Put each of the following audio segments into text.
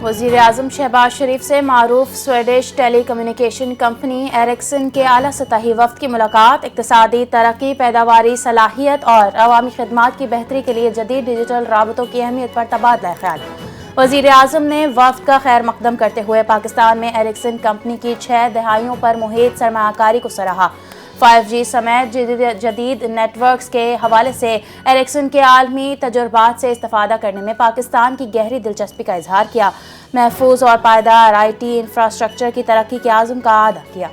وزیر اعظم شہباز شریف سے معروف سویڈش ٹیلی کمیونیکیشن کمپنی ایرکسن کے اعلیٰ سطحی وفد کی ملاقات، اقتصادی ترقی، پیداواری صلاحیت اور عوامی خدمات کی بہتری کے لیے جدید ڈیجیٹل رابطوں کی اہمیت پر تبادلہ خیال۔ وزیر اعظم نے وفد کا خیر مقدم کرتے ہوئے پاکستان میں ایرکسن کمپنی کی 6 دہائیوں پر محیط سرمایہ کاری کو سراہا۔ 5G سمیت جدید نیٹ ورکس کے حوالے سے ایرکسن کے عالمی تجربات سے استفادہ کرنے میں پاکستان کی گہری دلچسپی کا اظہار کیا۔ محفوظ اور پائیدار IT انفراسٹرکچر کی ترقی کے عزم کا اعادہ کیا۔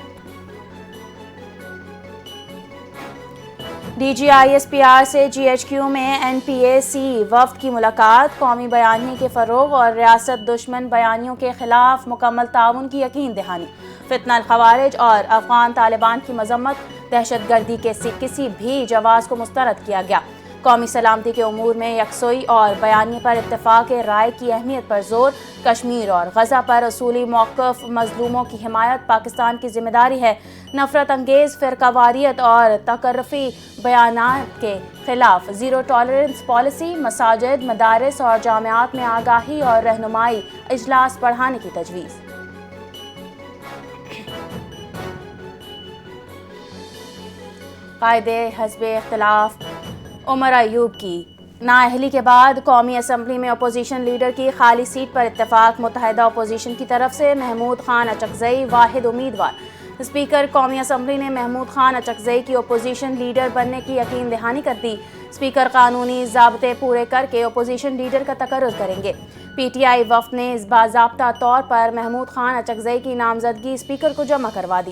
DGISPR سے GHQ میں NPAC وفد کی ملاقات، قومی بیانیے کے فروغ اور ریاست دشمن بیانیوں کے خلاف مکمل تعاون کی یقین دہانی۔ فتنہ الخوارج اور افغان طالبان کی مذمت، دہشت گردی کے کسی بھی جواز کو مسترد کیا گیا۔ قومی سلامتی کے امور میں یکسوئی اور بیانیے پر اتفاق رائے کی اہمیت پر زور۔ کشمیر اور غزہ پر اصولی موقف، مظلوموں کی حمایت پاکستان کی ذمہ داری ہے۔ نفرت انگیز، فرقہ واریت اور تقرفی بیانات کے خلاف زیرو ٹالرنس پالیسی۔ مساجد، مدارس اور جامعات میں آگاہی اور رہنمائی اجلاس بڑھانے کی تجویز۔ قائد حزب اختلاف عمر ایوب کی نااہلی کے بعد قومی اسمبلی میں اپوزیشن لیڈر کی خالی سیٹ پر اتفاق۔ متحدہ اپوزیشن کی طرف سے محمود خان اچکزئی واحد امیدوار۔ اسپیکر قومی اسمبلی نے محمود خان اچکزئی کی اپوزیشن لیڈر بننے کی یقین دہانی کر دی۔ اسپیکر قانونی ضابطے پورے کر کے اپوزیشن لیڈر کا تقرر کریں گے۔ PTI وفد نے باضابطہ طور پر محمود خان اچکزئی کی نامزدگی اسپیکر کو جمع کروا دی۔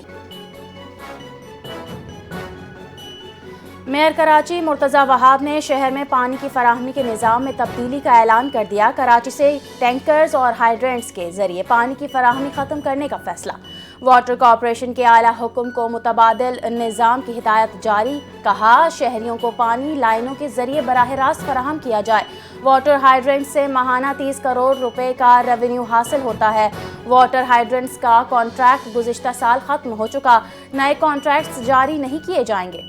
میئر کراچی مرتضی وہاب نے شہر میں پانی کی فراہمی کے نظام میں تبدیلی کا اعلان کر دیا۔ کراچی سے ٹینکرز اور ہائیڈرینٹس کے ذریعے پانی کی فراہمی ختم کرنے کا فیصلہ۔ واٹر کارپوریشن کے اعلیٰ حکم کو متبادل نظام کی ہدایت جاری، کہا شہریوں کو پانی لائنوں کے ذریعے براہ راست فراہم کیا جائے۔ واٹر ہائیڈرینٹس سے ماہانہ 30 کروڑ روپے کا ریونیو حاصل ہوتا ہے۔ واٹر ہائیڈرینٹس کا کانٹریکٹ گزشتہ سال ختم ہو چکا، نئے کانٹریکٹس جاری نہیں کیے جائیں گے۔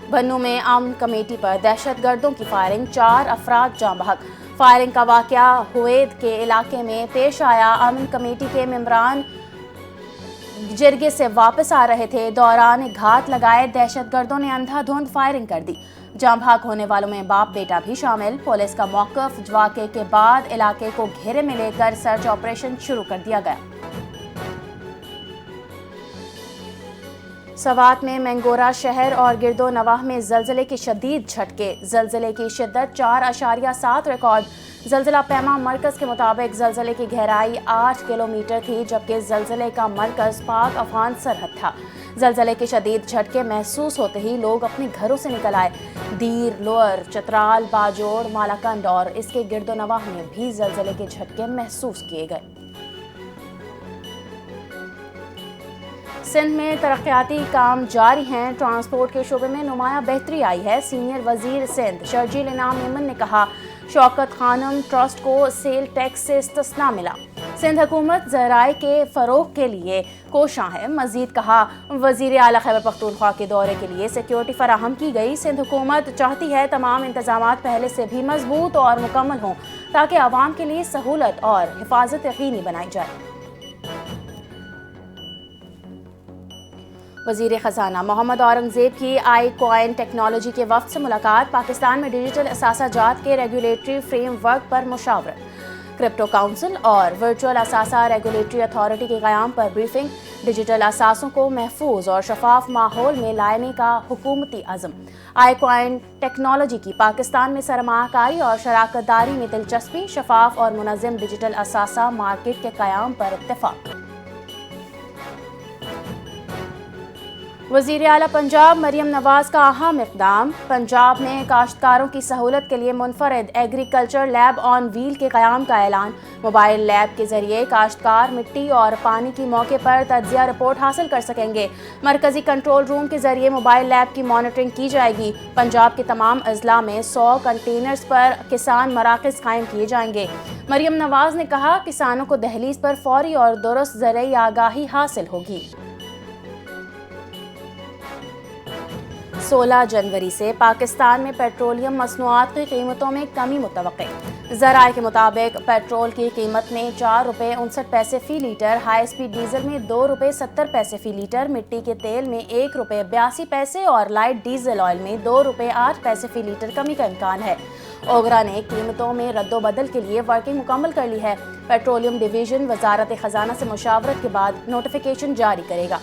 بنوں میں امن کمیٹی پر دہشت گردوں کی فائرنگ، 4 افراد جاں بحق۔ فائرنگ کا واقعہ ہوید کے علاقے میں پیش آیا۔ امن کمیٹی کے ممبران جرگے سے واپس آ رہے تھے، دوران گھات لگائے دہشت گردوں نے اندھا دھند فائرنگ کر دی۔ جاں بحق ہونے والوں میں باپ بیٹا بھی شامل۔ پولیس کا موقف، واقعے کے بعد علاقے کو گھیرے میں لے کر سرچ آپریشن شروع کر دیا گیا۔ سوات میں مینگورہ شہر اور گرد و نواح میں زلزلے کی شدید جھٹکے، زلزلے کی شدت 4.7 ریکارڈ۔ زلزلہ پیما مرکز کے مطابق زلزلے کی گہرائی 8 کلومیٹر تھی، جبکہ زلزلے کا مرکز پاک افغان سرحد تھا۔ زلزلے کے شدید جھٹکے محسوس ہوتے ہی لوگ اپنے گھروں سے نکل آئے۔ دیر، لوئر، چترال، باجوڑ، مالاکنڈ اور اس کے گرد و نواح میں بھی زلزلے کے جھٹکے محسوس کیے گئے۔ سندھ میں ترقیاتی کام جاری ہیں، ٹرانسپورٹ کے شعبے میں نمایاں بہتری آئی ہے۔ سینئر وزیر سندھ شرجیل انعام ایمن نے کہا شوکت خانم ٹرسٹ کو سیل ٹیکس سے استثناء ملا۔ سندھ حکومت ذرائع کے فروغ کے لیے کوشاں ہے۔ مزید کہا وزیر اعلیٰ خیبر پختونخوا کے دورے کے لیے سیکیورٹی فراہم کی گئی۔ سندھ حکومت چاہتی ہے تمام انتظامات پہلے سے بھی مضبوط اور مکمل ہوں تاکہ عوام کے لیے سہولت اور حفاظت یقینی بنائی جائے۔ وزیر خزانہ محمد اورنگزیب کی آئی کوائن ٹیکنالوجی کے وفد سے ملاقات، پاکستان میں ڈیجیٹل اثاثہ جات کے ریگولیٹری فریم ورک پر مشاورت، کرپٹو کونسل اور ورچوئل اثاثہ ریگولیٹری اتھارٹی کے قیام پر بریفنگ، ڈیجیٹل اثاثوں کو محفوظ اور شفاف ماحول میں لانے کا حکومتی عزم۔ آئی کوائن ٹیکنالوجی کی پاکستان میں سرمایہ کاری اور شراکت داری میں دلچسپی، شفاف اور منظم ڈیجیٹل اثاثہ مارکیٹ کے قیام پر اتفاق۔ وزیر اعلیٰ پنجاب مریم نواز کا اہم اقدام، پنجاب میں کاشتکاروں کی سہولت کے لیے منفرد ایگریکلچر لیب آن ویل کے قیام کا اعلان۔ موبائل لیب کے ذریعے کاشتکار مٹی اور پانی کی موقع پر تجزیہ رپورٹ حاصل کر سکیں گے۔ مرکزی کنٹرول روم کے ذریعے موبائل لیب کی مانیٹرنگ کی جائے گی۔ پنجاب کے تمام اضلاع میں 100 کنٹینرز پر کسان مراکز قائم کیے جائیں گے۔ مریم نواز نے کہا کسانوں کو دہلیز پر فوری اور درست زرعی آگاہی حاصل ہوگی۔ 16 جنوری سے پاکستان میں پیٹرولیم مصنوعات کی قیمتوں میں کمی متوقع۔ ذرائع کے مطابق پیٹرول کی قیمت میں 4 روپے 59 پیسے فی لیٹر، ہائی اسپیڈ ڈیزل میں 2 روپے 70 پیسے فی لیٹر، مٹی کے تیل میں 1 روپے 82 پیسے اور لائٹ ڈیزل آئل میں 2 روپے 8 پیسے فی لیٹر کمی کا امکان ہے۔ اوگرا نے قیمتوں میں رد و بدل کے لیے ورکنگ مکمل کر لی ہے۔ پیٹرولیم ڈویژن وزارت خزانہ سے مشاورت کے بعد نوٹیفیکیشن جاری کرے گا۔